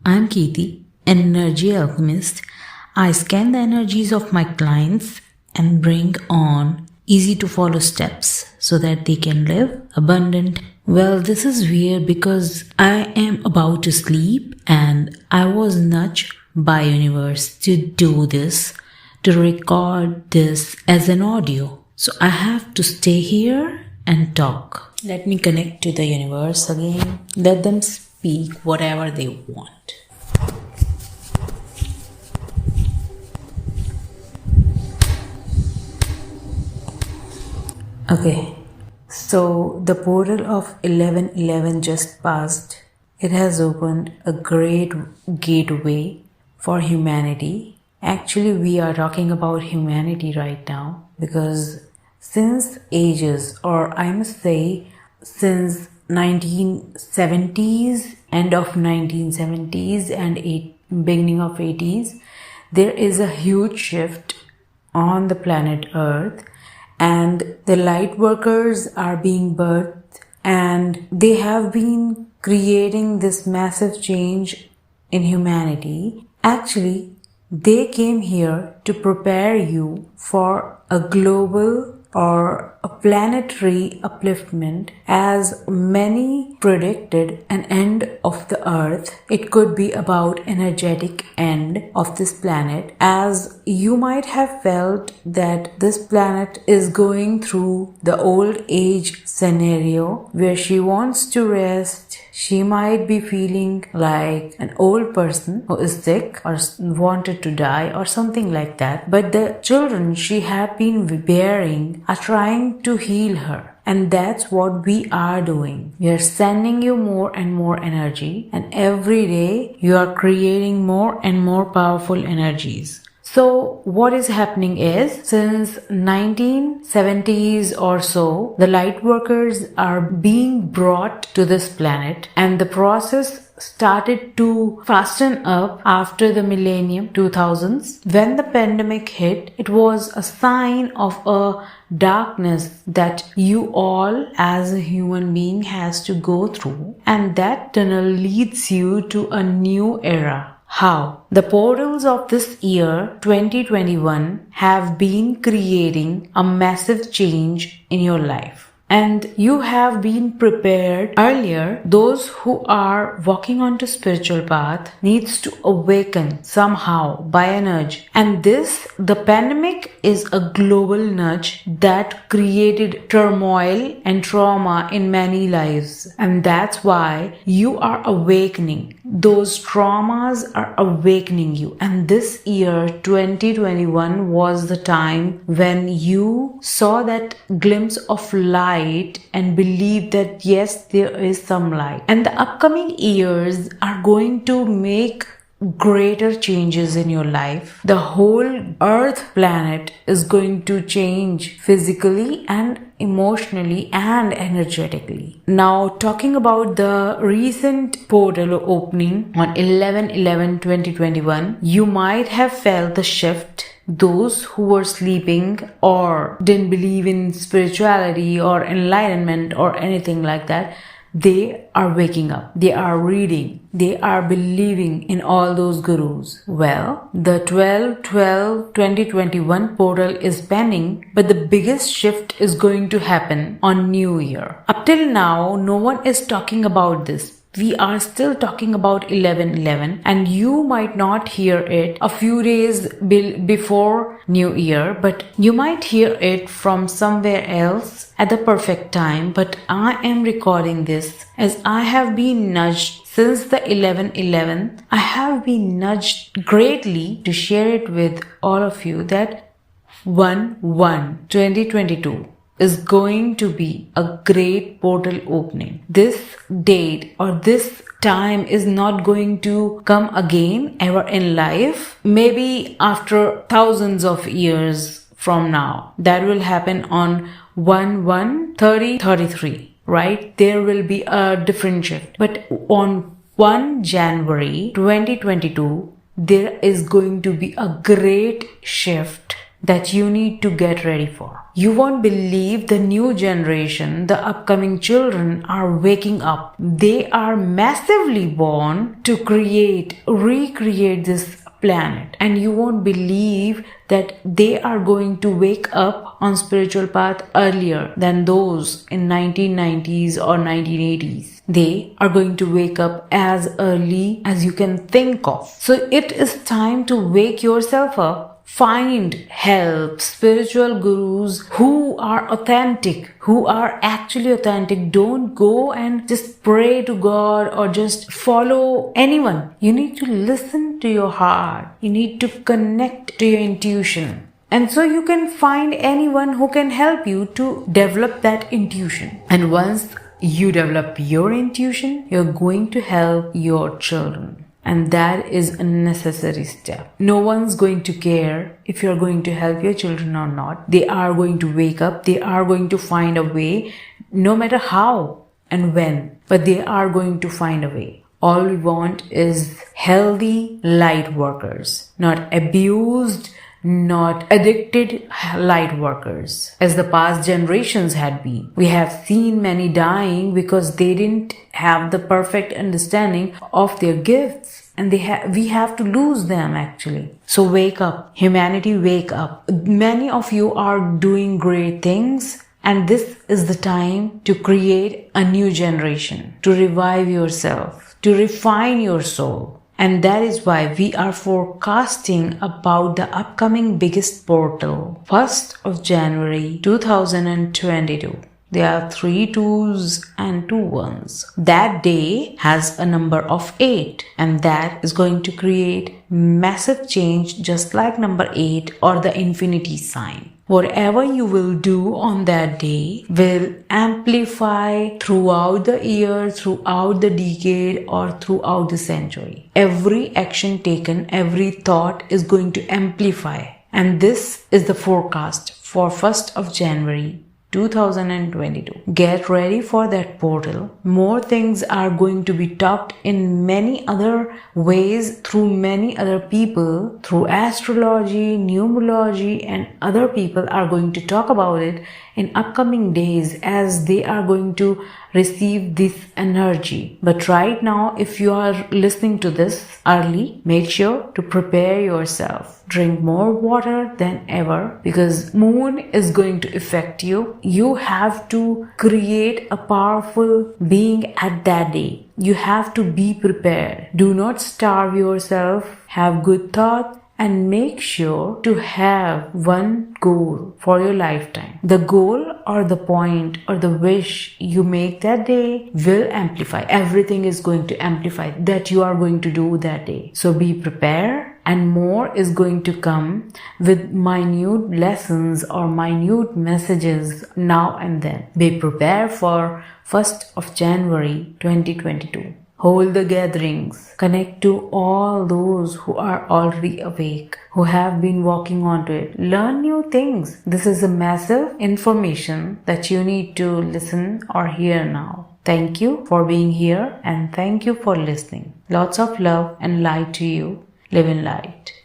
I'm Kirti, an energy alchemist. I scan the energies of my clients and bring on easy to follow steps so that they can live abundant. Well, this is weird because I am about to sleep and I was nudged by universe to do this, to record this as an audio. So I have to stay here and talk. Let me connect to the universe again. Let them speak whatever they want. Okay, so the portal of 1111 just passed. It has opened a great gateway for humanity. Actually, we are talking about humanity right now because since ages, or I must say since 1970s, end of 1970s and beginning of 80s, there is a huge shift on the planet Earth, and the light workers are being birthed and they have been creating this massive change in humanity. Actually, they came here to prepare you for a global or a planetary upliftment, as many predicted an end of the earth. It could be about energetic end of this planet, as you might have felt that this planet is going through the old age scenario where she wants to rest. She might be feeling like an old person who is sick or wanted to die or something like that. But the children she had been bearing are trying to heal her. And that's what we are doing. We are sending you more and more energy, and every day you are creating more and more powerful energies. So what is happening is, since 1970s or so, the light workers are being brought to this planet, and the process started to fasten up after the millennium 2000s. When the pandemic hit, it was a sign of a darkness that you all as a human being has to go through, and that tunnel leads you to a new era. How? The portals of this year 2021 have been creating a massive change in your life. And you have been prepared earlier. Those who are walking onto spiritual path needs to awaken somehow by a nudge. And the pandemic is a global nudge that created turmoil and trauma in many lives. And that's why you are awakening. Those traumas are awakening you. And this year 2021 was the time when you saw that glimpse of light and believe that yes, there is some light. And the upcoming years are going to make greater changes in your life. The whole earth planet is going to change physically and emotionally and energetically. Now, talking about the recent portal opening on 11/11/2021, you might have felt the shift. Those who were sleeping or didn't believe in spirituality or enlightenment or anything like that, they are waking up. They are reading. They are believing in all those gurus. Well, the 12/12/2021 portal is pending, but the biggest shift is going to happen on New Year. Up till now, no one is talking about this. We are still talking about 11/11, and you might not hear it a few days before New Year, but you might hear it from somewhere else at the perfect time. But I am recording this as I have been nudged since the 11/11. I have been nudged greatly to share it with all of you that 1/1/2022 is going to be a great portal opening. This date or this time is not going to come again ever in life. Maybe after thousands of years from now. That will happen on 1/1/3033, right? There will be a different shift. But on 1 January 2022, there is going to be a great shift that you need to get ready for. You won't believe the new generation, the upcoming children are waking up. They are massively born to recreate this planet. And you won't believe that they are going to wake up on spiritual path earlier than those in 1990s or 1980s. They are going to wake up as early as you can think of. So it is time to wake yourself up. Find help, spiritual gurus who are authentic, who are actually authentic. Don't go and just pray to God or just follow anyone. You need to listen to your heart. You need to connect to your intuition. And so you can find anyone who can help you to develop that intuition. And once you develop your intuition, you're going to help your children. And that is a necessary step. No one's going to care if you're going to help your children or not. They are going to wake up. They are going to find a way, no matter how and when, but they are going to find a way. All we want is healthy light workers, not abused, not addicted light workers as the past generations had been. We have seen many dying because they didn't have the perfect understanding of their gifts, and we have to lose them actually. So wake up, humanity, wake up. Many of you are doing great things, and this is the time to create a new generation, to revive yourself, to refine your soul. And that is why we are forecasting about the upcoming biggest portal, 1st of January 2022. There are 3 2s and 2 1s. That day has a number of 8, and that is going to create massive change just like number 8 or the infinity sign. Whatever you will do on that day will amplify throughout the year, throughout the decade, or throughout the century. Every action taken, every thought is going to amplify. And this is the forecast for 1st of January 2022. Get ready for that portal. More things are going to be talked in many other ways through many other people, through astrology, numerology, and other people are going to talk about it in upcoming days as they are going to receive this energy. But right now, if you are listening to this early, make sure to prepare yourself. Drink more water than ever because moon is going to affect you. You have to create a powerful being at that day. You have to be prepared. Do not starve yourself. Have good thought. And make sure to have one goal for your lifetime. The goal or the point or the wish you make that day will amplify. Everything is going to amplify that you are going to do that day. So be prepared, and more is going to come with minute lessons or minute messages now and then. Be prepared for 1st of January 2022. Hold the gatherings. Connect to all those who are already awake, who have been walking onto it. Learn new things. This is a massive information that you need to listen or hear now. Thank you for being here and thank you for listening. Lots of love and light to you. Live in light.